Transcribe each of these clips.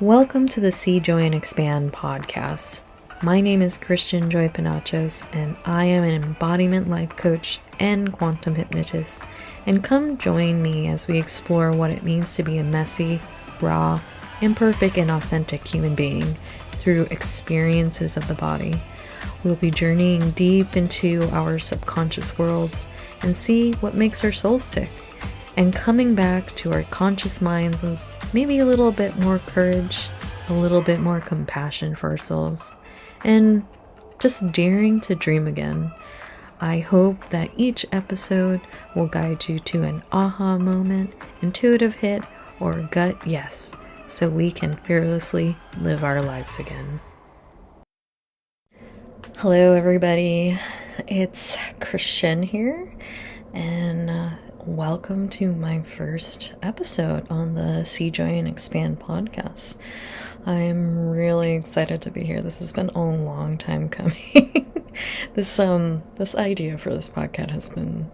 Welcome to the CJoy and Expand podcast. My name is CJoy Panachos, and I am an embodiment life coach and quantum hypnotist. And come join me as we explore what it means to be a messy, raw, imperfect, and authentic human being through experiences of the body. We'll be journeying deep into our subconscious worlds and see what makes our souls tick, and coming back to our conscious minds with maybe a little bit more courage, a little bit more compassion for ourselves, and just daring to dream again. I hope that each episode will guide you to an aha moment, intuitive hit, or gut yes, so we can fearlessly live our lives again. Hello everybody, it's Christian here, and welcome to my first episode on the CJoy and Expand podcast. I'm really excited to be here. This has been a long time coming. This idea for this podcast has been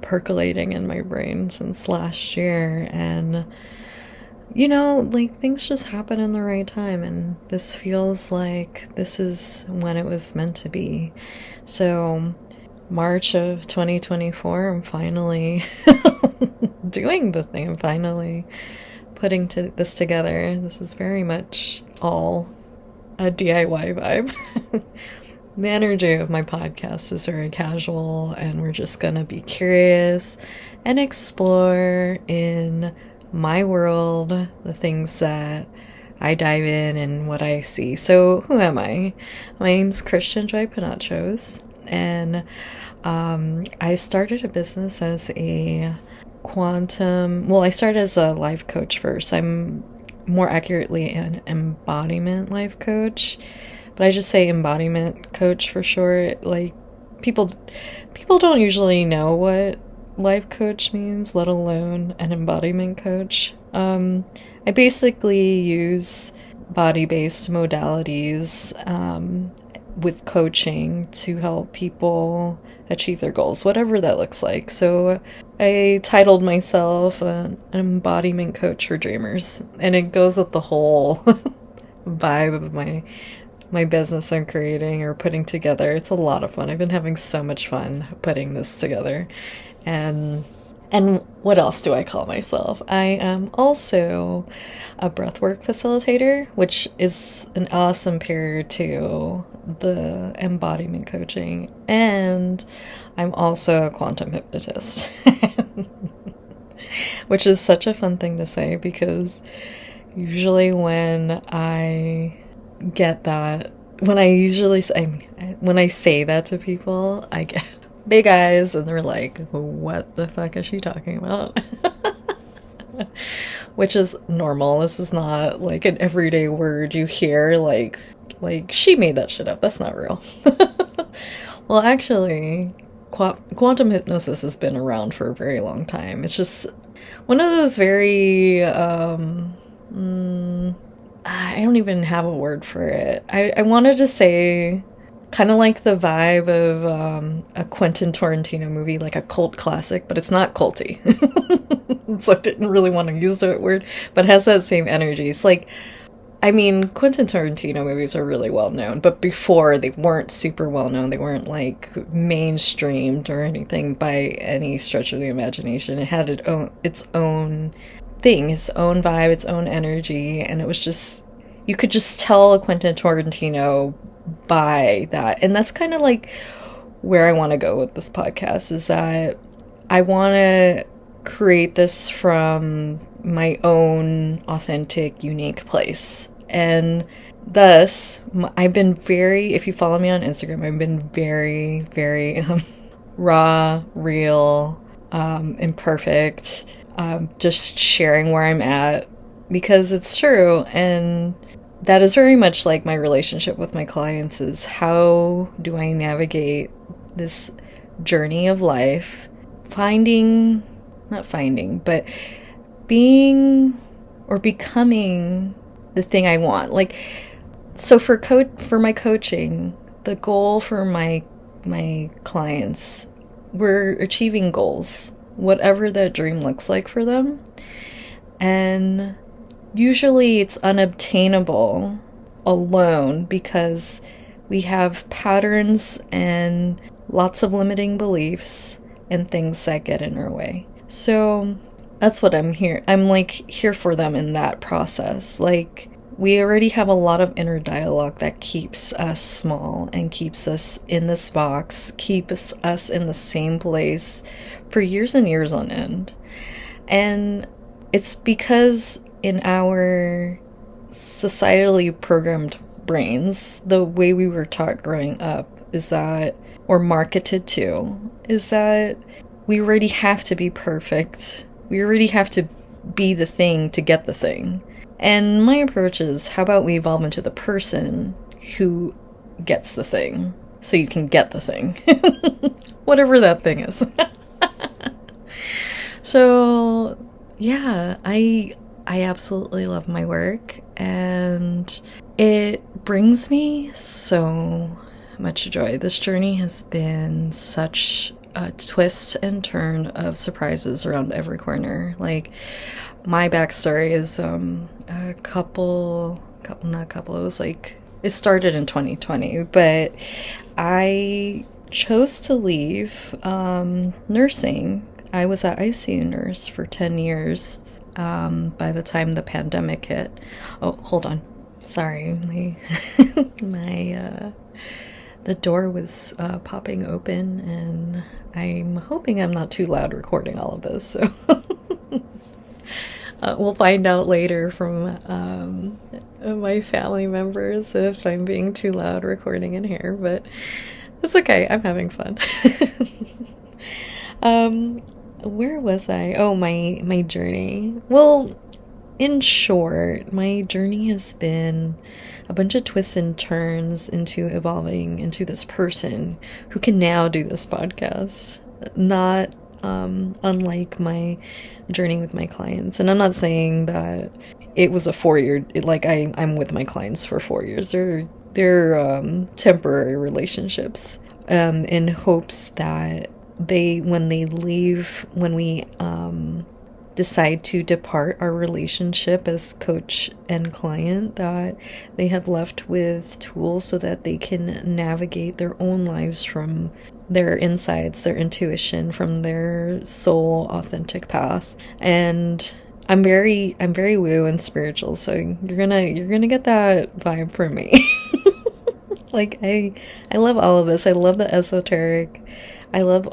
percolating in my brain since last year, and things just happen in the right time, and this feels like this is when it was meant to be. So March of 2024, I'm finally doing the thing. I'm finally putting this together. This is very much all a DIY vibe. The energy of my podcast is very casual, and we're just gonna be curious and explore in my world the things that I dive in and what I see. So who am I? My name's CJoy Panachos, and I started a business as I started as a life coach first. I'm more accurately an embodiment life coach, but I just say embodiment coach for short. Like, people don't usually know what life coach means, let alone an embodiment coach. I basically use body-based modalities with coaching to help people achieve their goals, whatever that looks like. So I titled myself an embodiment coach for dreamers, and it goes with the whole vibe of my business I'm creating or putting together. It's a lot of fun. I've been having so much fun putting this together. And what else do I call myself? I am also a breathwork facilitator, which is an awesome pair to the embodiment coaching. And I'm also a quantum hypnotist, which is such a fun thing to say, because usually when I get that, when I say that to people, I get big eyes, and they're like, what the fuck is she talking about? Which is normal. This is not like an everyday word you hear, like she made that shit up. That's not real. Well, actually, quantum hypnosis has been around for a very long time. It's just one of those very I don't even have a word for it. I wanted to say kind of like the vibe of a Quentin Tarantino movie, like a cult classic, but it's not culty. So I didn't really want to use that word, but it has that same energy. It's like, Quentin Tarantino movies are really well known, but before they weren't super well known. They weren't like mainstreamed or anything by any stretch of the imagination. It had its own thing, its own vibe, its own energy, and it was just, you could just tell a Quentin Tarantino by that. And that's kind of like where I want to go with this podcast, is that I want to create this from my own authentic, unique place. And thus, I've been very, if you follow me on Instagram, I've been very, very raw, real, imperfect, just sharing where I'm at, because it's true. And that is very much like my relationship with my clients, is how do I navigate this journey of life, being or becoming the thing I want. Like, so for my coaching, the goal for my clients, we're achieving goals, whatever that dream looks like for them. And usually it's unobtainable alone because we have patterns and lots of limiting beliefs and things that get in our way. So that's what I'm here. I'm like here for them in that process. Like, we already have a lot of inner dialogue that keeps us small and keeps us in this box, keeps us in the same place for years and years on end. And it's because in our societally programmed brains, the way we were taught growing up is that, or marketed to, is that we already have to be perfect. We already have to be the thing to get the thing. And my approach is, how about we evolve into the person who gets the thing so you can get the thing? Whatever that thing is. So, yeah, I absolutely love my work, and it brings me so much joy. This journey has been such a twist and turn of surprises around every corner. Like, my backstory is it started in 2020, but I chose to leave nursing. I was an ICU nurse for 10 years by the time the pandemic hit. Oh, hold on. Sorry, the door was popping open, and I'm hoping I'm not too loud recording all of this, so we'll find out later from my family members if I'm being too loud recording in here, but it's okay, I'm having fun. Where was I? Oh, my journey. Well, in short, my journey has been a bunch of twists and turns into evolving into this person who can now do this podcast. Not unlike my journey with my clients. And I'm not saying that it was a 4-year, like I'm with my clients for 4 years. They're temporary relationships in hopes that when we decide to depart our relationship as coach and client, that they have left with tools so that they can navigate their own lives from their insights, their intuition, from their soul authentic path. And I'm very woo and spiritual, so you're gonna get that vibe from me. Like, I love all of this. I love the esoteric. I love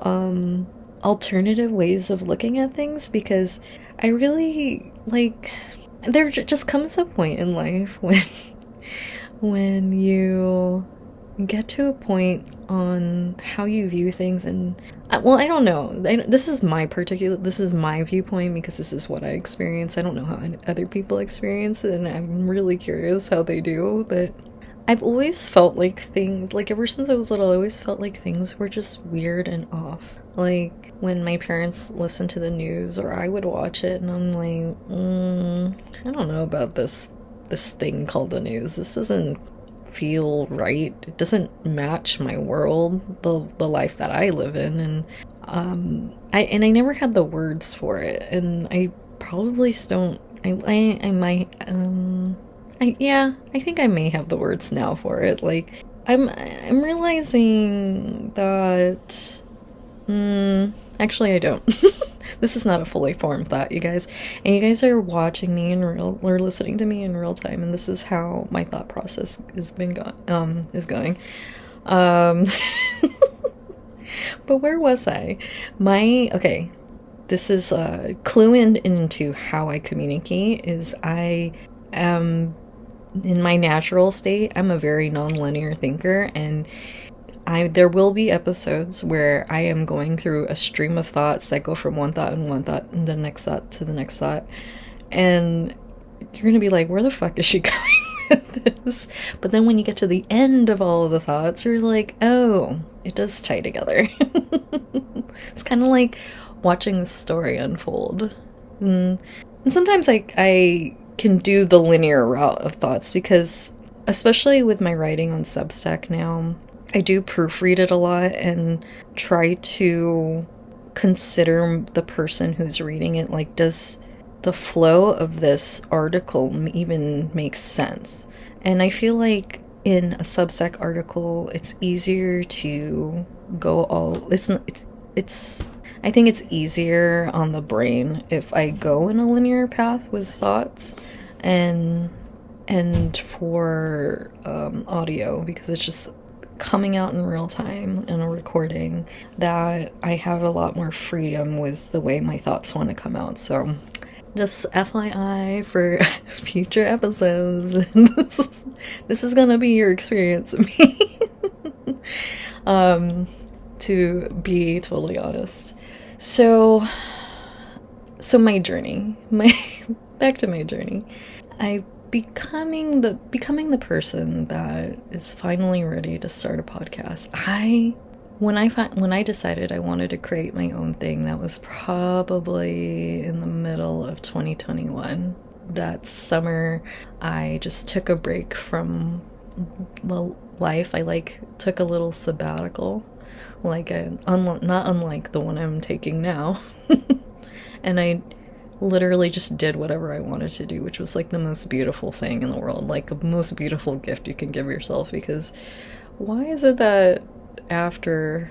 alternative ways of looking at things, because I really like, there just comes a point in life when you get to a point on how you view things, and well, I don't know, this is my viewpoint because this is what I experience. I don't know how other people experience it, and I'm really curious how they do, but I've always felt like things, like ever since I was little, I always felt like things were just weird and off. Like when my parents listened to the news, or I would watch it, and I'm like, I don't know about this thing called the news. This doesn't feel right. It doesn't match my world, the life that I live in, and I never had the words for it, and I probably don't. I think I may have the words now for it. Like, I'm realizing that actually I don't. This is not a fully formed thought, you guys. And you guys are watching me or listening to me in real time, and this is how my thought process is going. But where was I? This is clue into how I communicate is I am in my natural state. I'm a very non-linear thinker, and there will be episodes where I am going through a stream of thoughts that go from one thought and the next thought to the next thought, and you're gonna be like, where the fuck is she going with this? But then when you get to the end of all of the thoughts, you're like, oh, it does tie together. It's kind of like watching a story unfold. And sometimes I can do the linear route of thoughts, because especially with my writing on Substack now, I do proofread it a lot and try to consider the person who's reading it. Like, does the flow of this article even makes sense. And I feel like in a Substack article, it's easier to go all, it's I think it's easier on the brain if I go in a linear path with thoughts, and for audio, because it's just coming out in real time in a recording, that I have a lot more freedom with the way my thoughts want to come out. So just FYI for future episodes, this is gonna be your experience of me. To be totally honest. So my journey, back to my journey. I becoming the person that is finally ready to start a podcast. When I decided I wanted to create my own thing, that was probably in the middle of 2021. That summer, I just took a break from life. I took a little sabbatical, not unlike the one I'm taking now. And I literally just did whatever I wanted to do, which was the most beautiful thing in the world, the most beautiful gift you can give yourself. Because why is it that after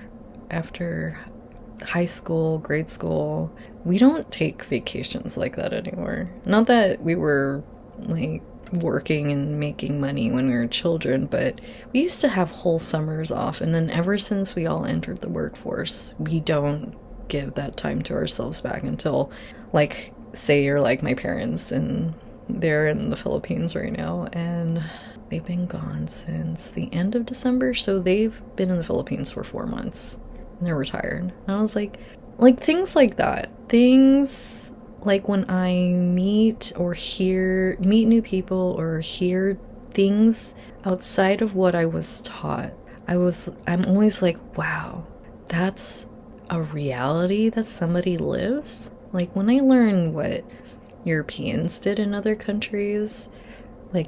high school, grade school, we don't take vacations like that anymore? Not that we were working and making money when we were children, but we used to have whole summers off. And then ever since we all entered the workforce, we don't give that time to ourselves back until, say you're like my parents and they're in the Philippines right now, and they've been gone since the end of December, so they've been in the Philippines for 4 months and they're retired. And I was like things like that, things like when I meet new people or hear things outside of what I was taught, I'm always like, wow, that's a reality that somebody lives. When I learn what Europeans did in other countries,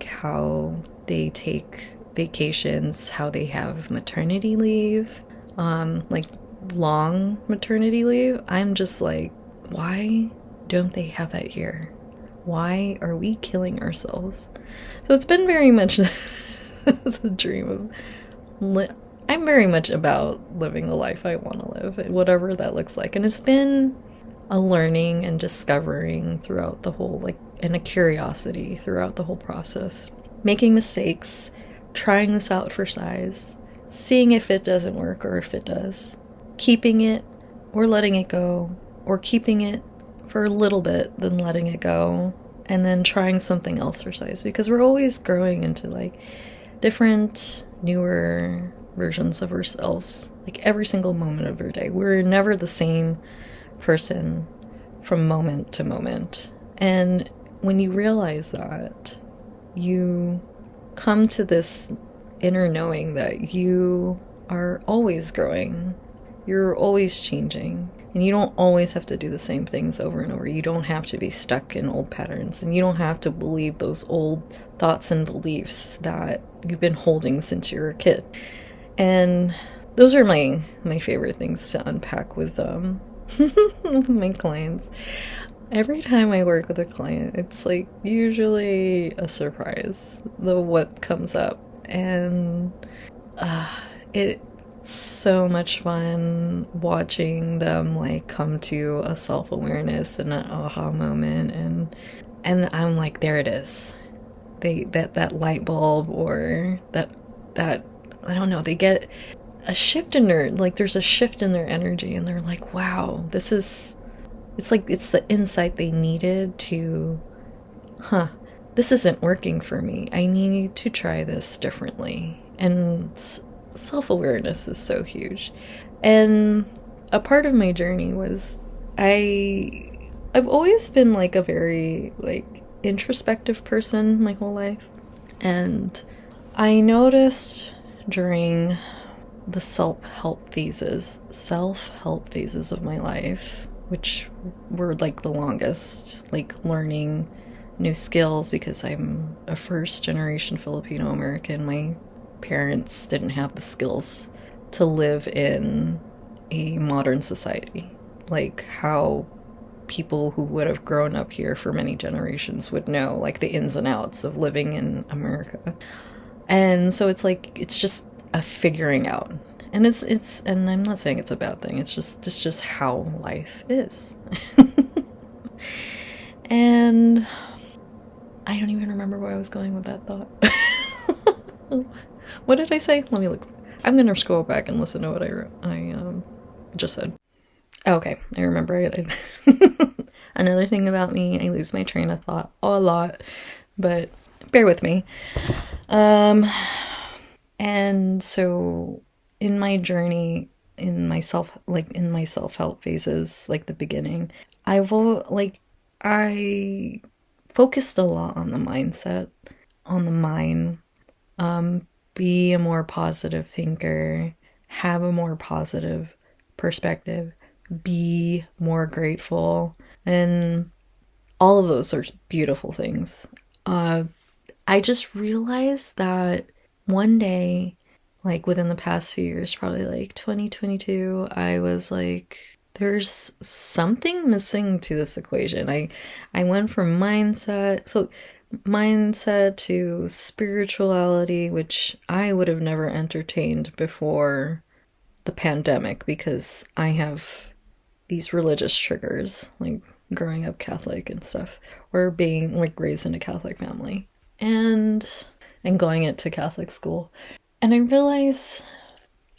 how they take vacations, how they have maternity leave, long maternity leave, I'm just like, why don't they have that here? Why are we killing ourselves? So it's been very much the dream of I'm very much about living the life I want to live, whatever that looks like. And it's been a learning and discovering throughout the whole, and a curiosity throughout the whole process. Making mistakes, trying this out for size, seeing if it doesn't work or if it does. Keeping it or letting it go, or keeping it for a little bit, then letting it go, and then trying something else for size. Because we're always growing into different, newer versions of ourselves, every single moment of our day. We're never the same person from moment to moment. And when you realize that, you come to this inner knowing that you are always growing, you're always changing, and you don't always have to do the same things over and over. You don't have to be stuck in old patterns, and you don't have to believe those old thoughts and beliefs that you've been holding since you were a kid. And those are my favorite things to unpack with my clients. Every time I work with a client, it's usually a surprise, what comes up. And it's so much fun watching them like come to a self-awareness and an aha moment, and I'm like, there it is. That light bulb, or that I don't know, they get a shift in their, there's a shift in their energy, and they're like, wow, this is, it's the insight they needed to, this isn't working for me. I need to try this differently. And self-awareness is so huge. And a part of my journey was I've always been a very introspective person my whole life. And I noticed during the self-help phases of my life, which were the longest, learning new skills, because I'm a first generation Filipino American. My parents didn't have the skills to live in a modern society, how people who would have grown up here for many generations would know, like the ins and outs of living in America. And so it's like, it's just a figuring out. And and I'm not saying it's a bad thing. It's just how life is. And I don't even remember where I was going with that thought. What did I say? Let me look. I'm gonna scroll back and listen to what I just said. Okay, I remember. Another thing about me, I lose my train of thought a lot, but bear with me. And so in my journey, in my self-help phases, like the beginning, I focused a lot on the mindset, on the mind, be a more positive thinker, have a more positive perspective, be more grateful, and all of those are beautiful things. I just realized that one day, like within the past few years, probably like 2022, I was like, there's something missing to this equation. I went from mindset to spirituality, which I would have never entertained before the pandemic because I have these religious triggers, like growing up Catholic and stuff, or being like raised in a Catholic family and going into Catholic school. And I realized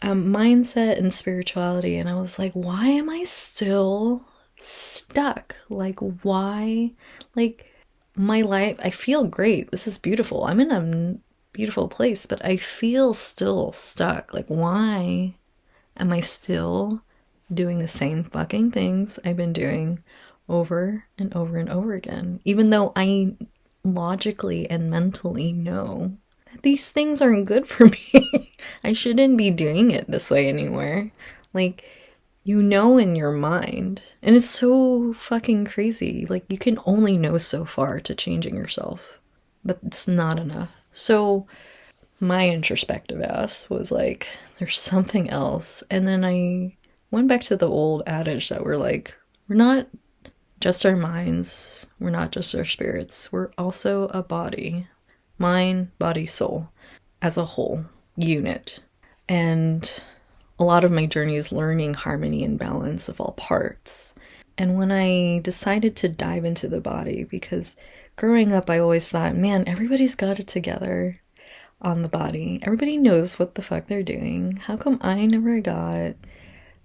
mindset and spirituality, and I was like, why am I still stuck? Like, why? Like, my life, I feel great. This is beautiful. I'm in a beautiful place, but I feel still stuck. Like, why am I still doing the same fucking things I've been doing over and over and over again? Even though I logically and mentally know that these things aren't good for me. I shouldn't be doing it this way anymore. Like, you know in your mind. And it's so fucking crazy. Like, you can only know so far to changing yourself. But it's not enough. So, my introspective ass was like, there's something else. And then I went back to the old adage that we're like, we're not just our minds. We're not just our spirits. We're also a body. Mind, body, soul. As a whole unit. And a lot of my journey is learning harmony and balance of all parts. And when I decided to dive into the body, because growing up I always thought, man, everybody's got it together on the body. Everybody knows what the fuck they're doing. How come I never got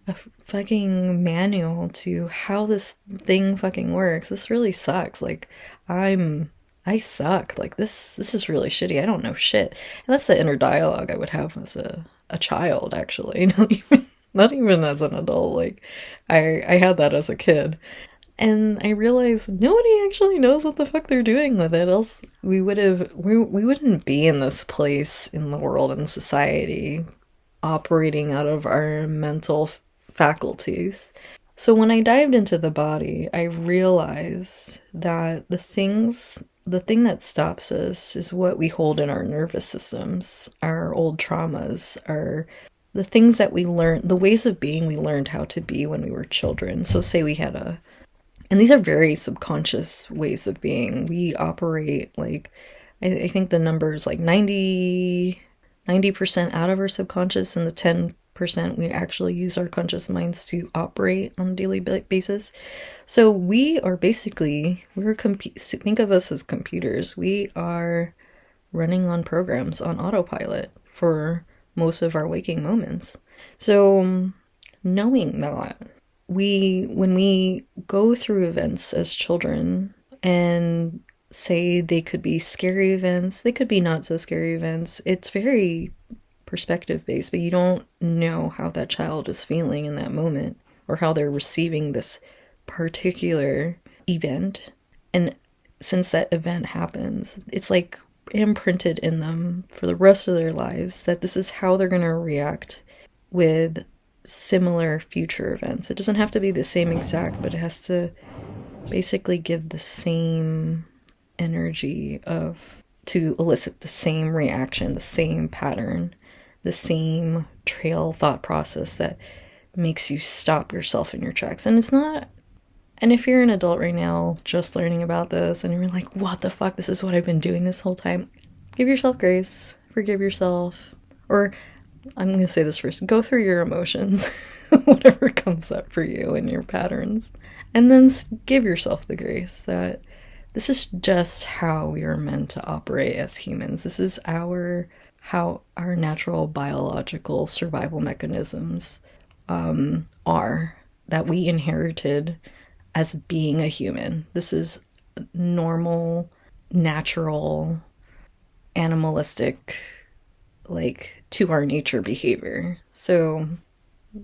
a fucking manual to how this thing fucking works? This really sucks. Like, I suck. Like, this is really shitty. I don't know shit. And that's the inner dialogue I would have as a child, actually. Not even as an adult. Like, I had that as a kid. And I realized nobody actually knows what the fuck they're doing with it. Else we wouldn't be in this place in the world and society operating out of our mental faculties. So when I dived into the body, I realized that the thing that stops us is what we hold in our nervous systems, our old traumas, the things that we learned, the ways of being we learned how to be when we were children. So say we had and these are very subconscious ways of being. We operate like, I think the number is like 90% out of our subconscious, and the 10% we actually use our conscious minds to operate on a daily basis. So we are basically, think of us as computers. We are running on programs on autopilot for most of our waking moments. So knowing that, when we go through events as children, and say they could be scary events, they could be not so scary events, it's very perspective based, but you don't know how that child is feeling in that moment or how they're receiving this particular event. And since that event happens, it's like imprinted in them for the rest of their lives that this is how they're going to react with similar future events. It doesn't have to be the same exact, but it has to basically give the same energy to elicit the same reaction, the same pattern, the same trail thought process that makes you stop yourself in your tracks. And it's not, And if you're an adult right now, just learning about this, and you're like, what the fuck, this is what I've been doing this whole time, give yourself grace, forgive yourself, or I'm going to say this first, go through your emotions, whatever comes up for you and your patterns, and then give yourself the grace that this is just how we are meant to operate as humans. This is how our natural biological survival mechanisms are, that we inherited as being a human. This is normal, natural, animalistic, like, to our nature behavior. So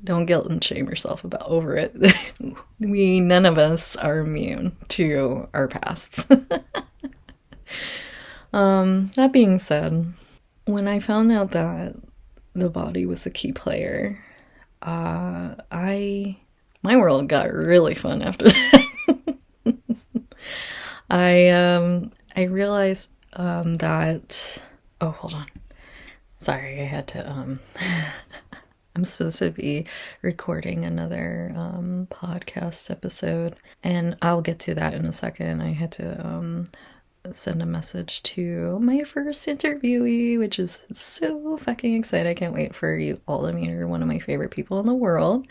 don't guilt and shame yourself over it. None of us are immune to our pasts. That being said, when I found out that the body was a key player, my world got really fun after that. I realized that, oh, hold on. Sorry, I had to I'm supposed to be recording another podcast episode, and I'll get to that in a second. I had to send a message to my first interviewee, which is so fucking excited. I can't wait for you all to meet her. One of my favorite people in the world.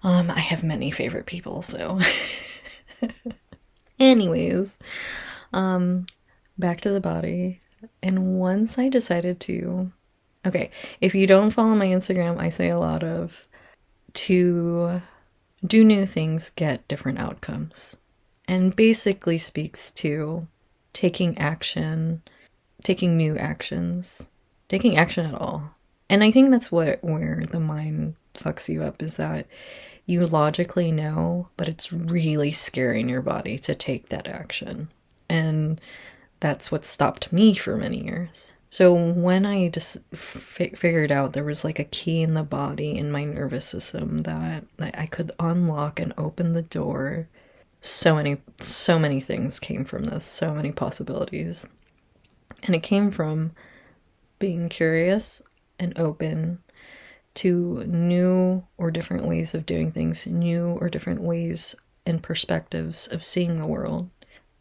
I have many favorite people, so anyways, back to the body. And once I decided to, okay, if you don't follow my Instagram, I say a lot of, to do new things, get different outcomes, and basically speaks to taking action, taking new actions, taking action at all. And I think that's where the mind fucks you up, is that you logically know, but it's really scaring your body to take that action. And that's what stopped me for many years. So when I just figured out there was like a key in the body, in my nervous system, that I could unlock and open the door, so many things came from this, so many possibilities. And it came from being curious and open to new or different ways of doing things, new or different ways and perspectives of seeing the world.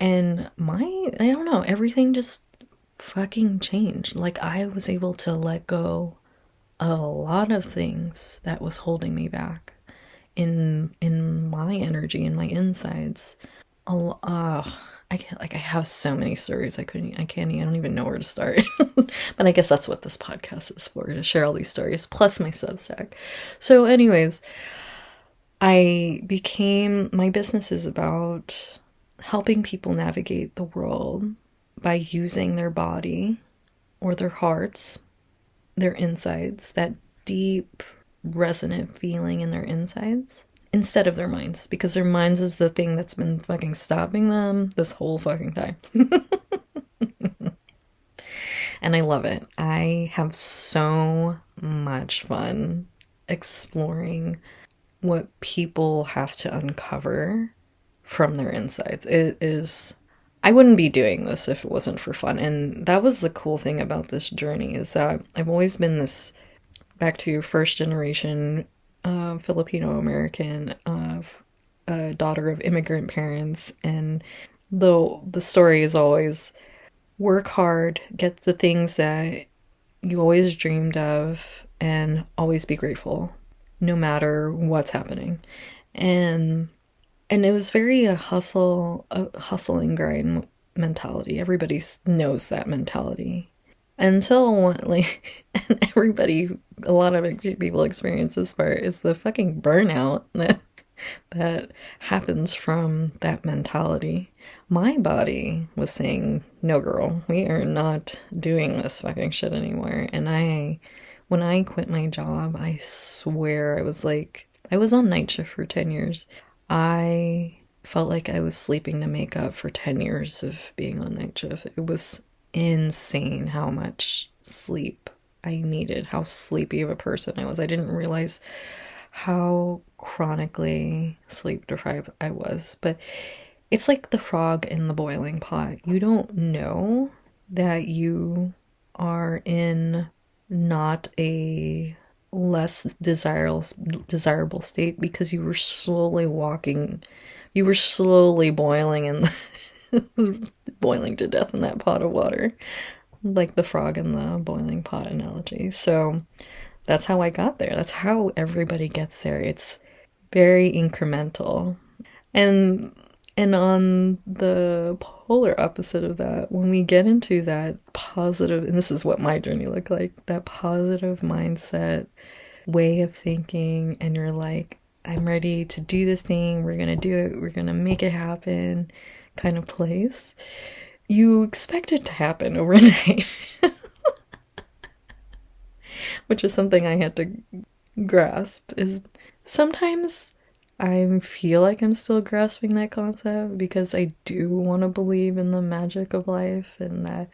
And I don't know, everything just fucking changed. Like, I was able to let go of a lot of things that was holding me back in my energy, in my insides. I have so many stories. I don't even know where to start. But I guess that's what this podcast is for, to share all these stories, plus my Substack. So anyways, my business is about helping people navigate the world by using their body or their hearts, their insides, that deep, resonant feeling in their insides, instead of their minds, because their minds is the thing that's been fucking stopping them this whole fucking time. And I love it. I have so much fun exploring what people have to uncover from their insides. I wouldn't be doing this if it wasn't for fun. And that was the cool thing about this journey, is that I've always been this, back to first generation Filipino American, daughter of immigrant parents. And the story is always work hard, get the things that you always dreamed of, and always be grateful, no matter what's happening. And it was very a hustle and grind mentality. Everybody knows that mentality. Until and a lot of people experience this part, is the fucking burnout that happens from that mentality. My body was saying, no girl, we are not doing this fucking shit anymore. And when I quit my job, I swear I was on night shift for 10 years. I felt like I was sleeping to make up for 10 years of being on night shift. It was insane how much sleep I needed, how sleepy of a person I was. I didn't realize how chronically sleep deprived I was. But it's like the frog in the boiling pot. You don't know that you are in not a less desirable state, because you were slowly walking You were slowly boiling and boiling to death in that pot of water, like the frog in the boiling pot analogy. So that's how I got there. That's how everybody gets there. It's very incremental. And on the polar opposite of that, when we get into that positive, and this is what my journey looked like, that positive mindset way of thinking, and you're like, I'm ready to do the thing, we're gonna do it, we're gonna make it happen kind of place, you expect it to happen overnight. Which is something I had to grasp, is sometimes I feel like I'm still grasping that concept because I do want to believe in the magic of life and that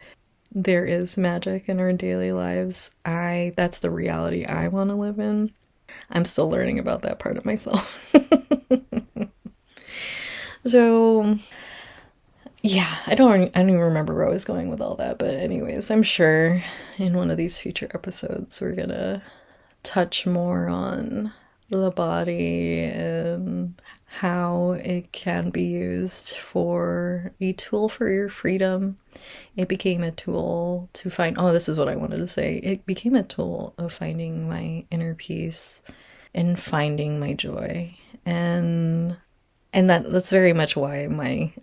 there is magic in our daily lives. That's the reality I want to live in. I'm still learning about that part of myself. So yeah, I don't even remember where I was going with all that, but anyways, I'm sure in one of these future episodes we're gonna touch more on the body and how it can be used for a tool for your freedom. It became a tool to find, oh, this is what I wanted to say. It became a tool of finding my inner peace and finding my joy. And that's very much why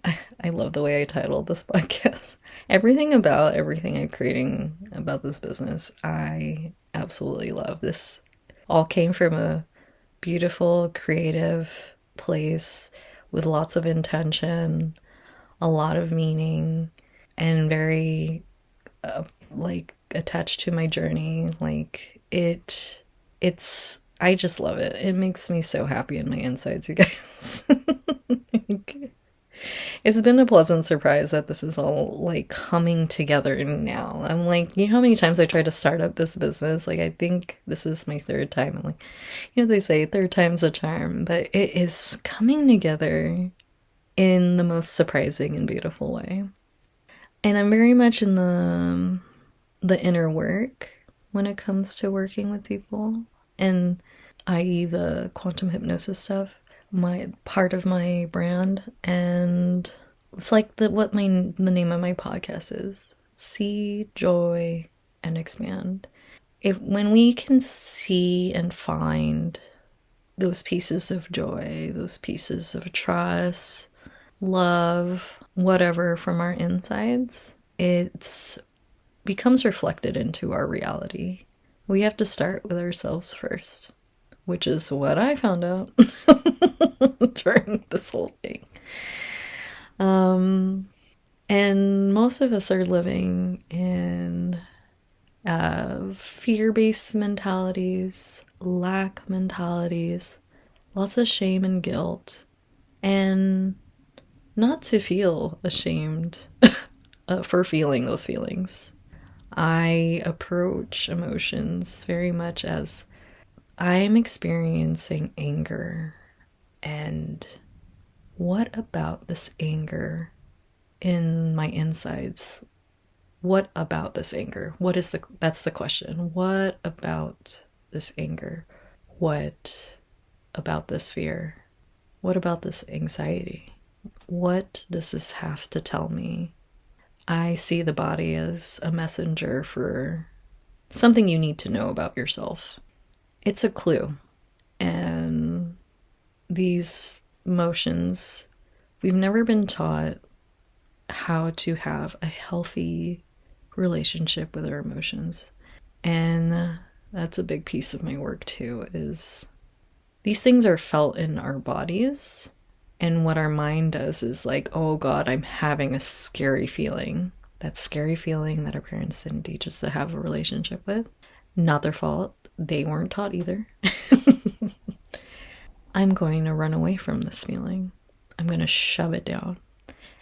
I love the way I titled this podcast. Everything I'm creating about this business, I absolutely love. This all came from a beautiful, creative place with lots of intention, a lot of meaning, and very like attached to my journey. Like I just love it. It makes me so happy in my insides, you guys. It's been a pleasant surprise that this is all like coming together now. I'm like, you know how many times I tried to start up this business? Like, I think this is my third time. I'm like, they say third time's a charm, but it is coming together in the most surprising and beautiful way. And I'm very much in the inner work when it comes to working with people, and i.e. the quantum hypnosis stuff, my part of my brand. And it's like the name of my podcast is CJoy and Expand. When we can see and find those pieces of joy, those pieces of trust, love, whatever, from our insides, it becomes reflected into our reality. We have to start with ourselves first, which is what I found out during this whole thing. And most of us are living in fear-based mentalities, lack mentalities, lots of shame and guilt, and not to feel ashamed for feeling those feelings. I approach emotions very much as I'm experiencing anger, and what about this anger in my insides? What about this anger? That's the question. What about this anger? What about this fear? What about this anxiety? What does this have to tell me? I see the body as a messenger for something you need to know about yourself. It's a clue. And these emotions, we've never been taught how to have a healthy relationship with our emotions. And that's a big piece of my work too, is these things are felt in our bodies. And what our mind does is like, oh God, I'm having a scary feeling. That scary feeling that our parents didn't teach us to have a relationship with. Not their fault. They weren't taught either. I'm going to run away from this feeling. I'm going to shove it down.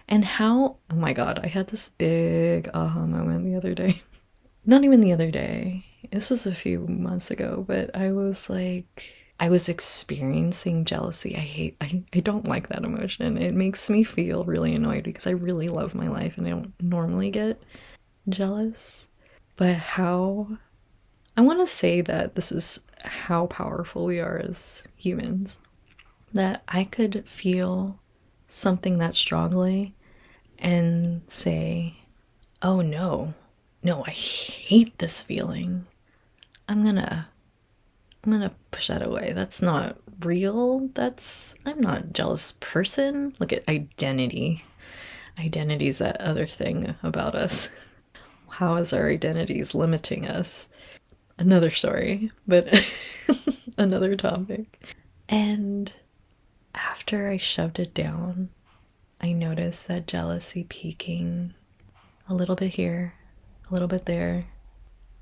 And oh my God, I had this big aha moment the other day. Not even the other day. This was a few months ago, but I was experiencing jealousy. I don't like that emotion. It makes me feel really annoyed because I really love my life and I don't normally get jealous. But I want to say that this is how powerful we are as humans. That I could feel something that strongly and say, oh no, no, I hate this feeling. I'm gonna push that away. That's not real. I'm not a jealous person. Look at identity. Identity is that other thing about us. How is our identities limiting us? Another story, but another topic. And after I shoved it down, I noticed that jealousy peaking a little bit here, a little bit there,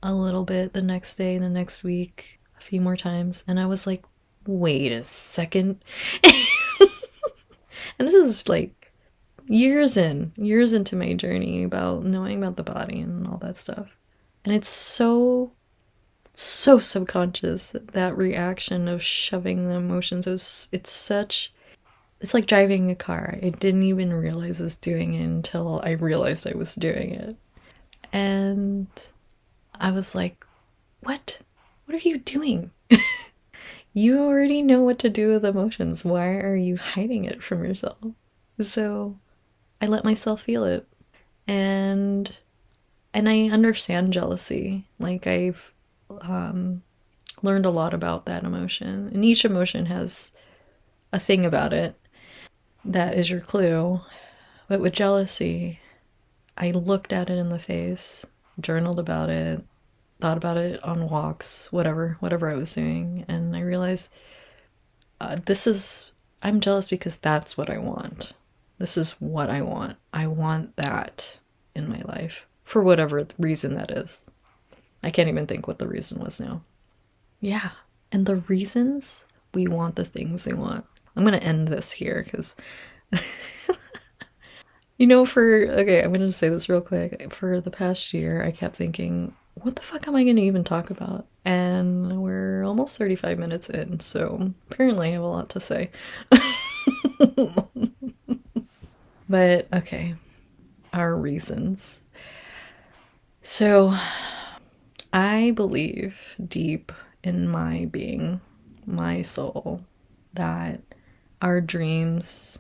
a little bit the next day, the next week, a few more times. And I was like, wait a second. And this is like years into my journey about knowing about the body and all that stuff. And it's so subconscious, that reaction of shoving the emotions. It's like driving a car. I didn't even realize I was doing it until I realized I was doing it. And I was like, what are you doing? You already know what to do with emotions. Why are you hiding it from yourself? So I let myself feel it. And I understand jealousy. Like, I've learned a lot about that emotion. And each emotion has a thing about it that is your clue. But with jealousy, I looked at it in the face, journaled about it, thought about it on walks, whatever I was doing, and I realized I'm jealous because that's what I want. This is what I want. I want that in my life, for whatever reason that is. I can't even think what the reason was now. Yeah, and the reasons we want the things we want. I'm going to end this here because, I'm going to say this real quick. For the past year, I kept thinking, what the fuck am I going to even talk about? And we're almost 35 minutes in, so apparently I have a lot to say. But, okay, our reasons. So, I believe deep in my being, my soul, that our dreams,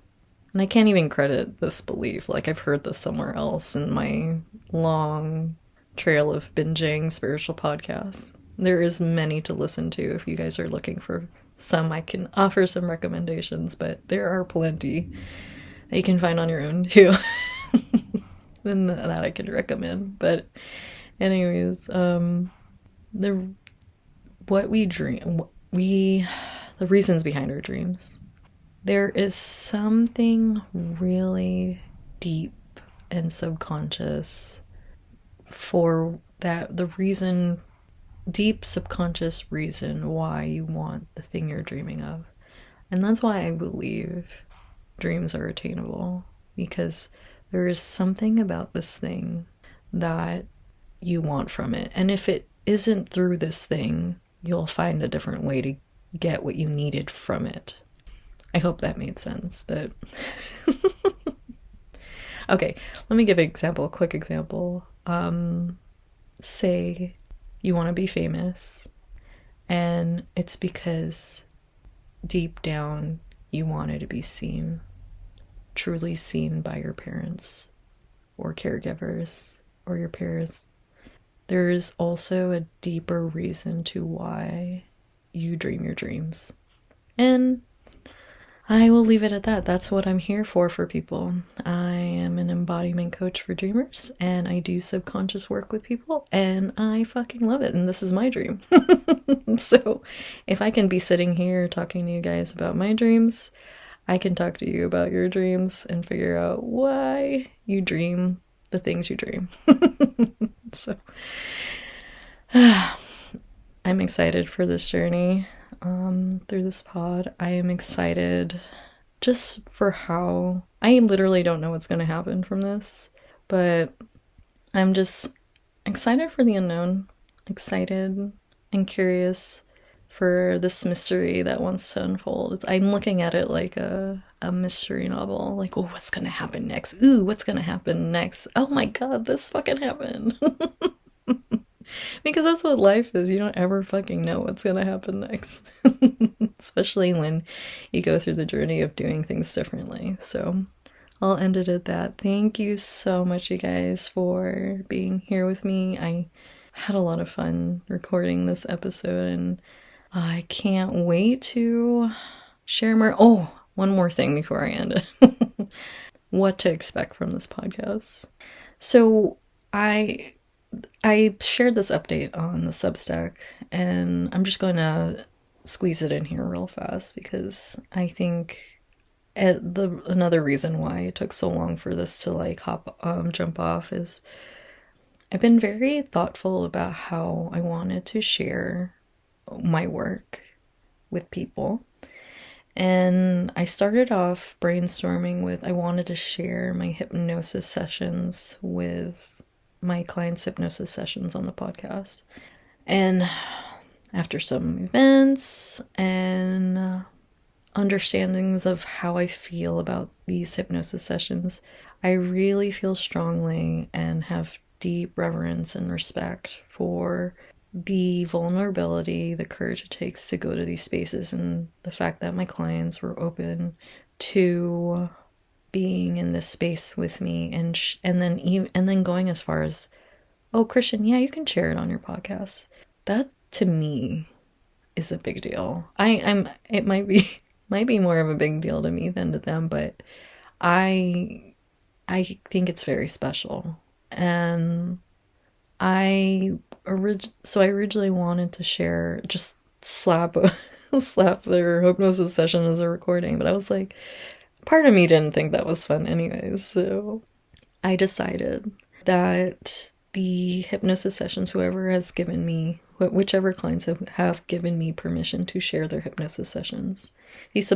and I can't even credit this belief, like I've heard this somewhere else in my long trail of binging spiritual podcasts. There is many to listen to if you guys are looking for some. I can offer some recommendations, but there are plenty that you can find on your own too. And that I can recommend. But anyways, the reasons behind our dreams. There is something really deep and subconscious for that, deep subconscious reason why you want the thing you're dreaming of. And that's why I believe dreams are attainable, because there is something about this thing that you want from it. And if it isn't through this thing, you'll find a different way to get what you needed from it. I hope that made sense, but okay, let me give an example, a quick example. Say you want to be famous, and it's because deep down you wanted to be seen, truly seen by your parents or caregivers or your peers. There is also a deeper reason to why you dream your dreams. And I will leave it at that. That's what I'm here for people. I am an embodiment coach for dreamers, and I do subconscious work with people, and I fucking love it, and this is my dream. So if I can be sitting here talking to you guys about my dreams, I can talk to you about your dreams and figure out why you dream the things you dream. So I'm excited for this journey through this pod. I am excited just for how I literally don't know what's going to happen from this, but I'm just excited for the unknown, excited and curious for this mystery that wants to unfold. I'm looking at it like a mystery novel, like, oh, what's going to happen next? Ooh, what's going to happen next? Oh my god, this fucking happened. Because that's what life is. You don't ever fucking know what's gonna happen next. Especially when you go through the journey of doing things differently. So I'll end it at that. Thank you so much, you guys, for being here with me. I had a lot of fun recording this episode, and I can't wait to share more. Oh, one more thing before I end it. What to expect from this podcast. So I shared this update on the Substack, and I'm just going to squeeze it in here real fast because I think another reason why it took so long for this to like jump off is I've been very thoughtful about how I wanted to share my work with people. And I started off brainstorming with I wanted to share my hypnosis sessions with my clients' hypnosis sessions on the podcast. And after some events and understandings of how I feel about these hypnosis sessions, I really feel strongly and have deep reverence and respect for the vulnerability, the courage it takes to go to these spaces, and the fact that my clients were open to being in this space with me, and then going as far as, oh, Christian, yeah, you can share it on your podcast. That to me is a big deal. It might be more of a big deal to me than to them, but I think it's very special. And I originally wanted to share, just slap their hypnosis session as a recording, but I was like, part of me didn't think that was fun anyways, so I decided that the hypnosis sessions, whichever clients have given me permission to share their hypnosis sessions, these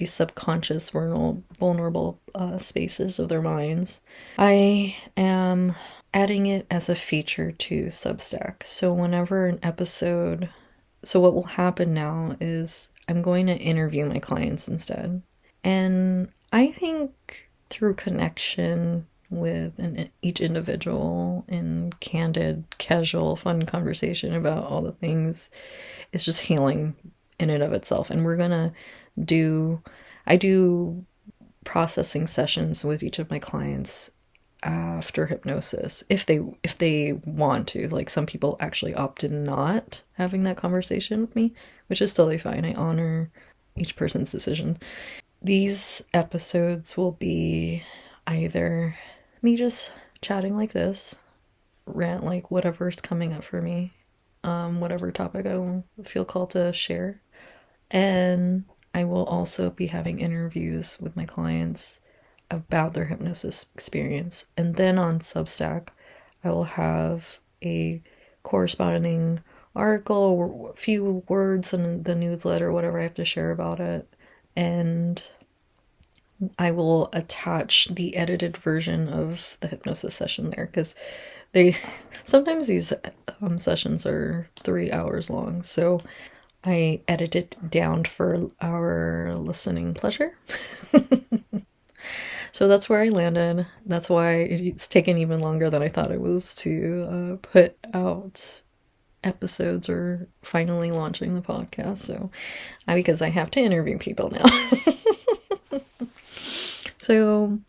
subconscious vulnerable spaces of their minds, I am adding it as a feature to Substack. So whenever an episode, so what will happen now is I'm going to interview my clients instead. And I think through connection with each individual and candid, casual, fun conversation about all the things, it's just healing in and of itself. And I do processing sessions with each of my clients after hypnosis if they want to. Like, some people actually opt in not having that conversation with me, which is totally fine. I honor each person's decision. These episodes will be either me just chatting like this, rant like whatever's coming up for me, whatever topic I feel called to share, and I will also be having interviews with my clients about their hypnosis experience. And then on Substack, I will have a corresponding article or a few words in the newsletter, whatever I have to share about it. And I will attach the edited version of the hypnosis session there, because sometimes these sessions are 3 hours long. So I edit it down for our listening pleasure. So that's where I landed. That's why it's taken even longer than I thought it was to put out episodes or finally launching the podcast. So because I have to interview people now. So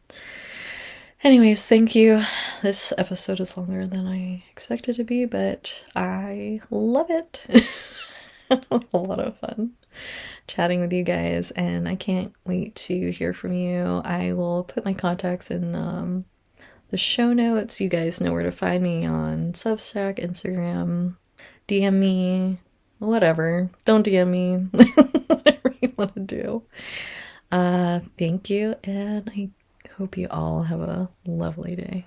anyways, thank you. This episode is longer than I expected to be, but I love it. A lot of fun chatting with you guys, and I can't wait to hear from you. I will put my contacts in the show notes. You guys know where to find me on Substack, Instagram, DM me, whatever. Don't DM me. Whatever you want to do. Thank you, and I hope you all have a lovely day.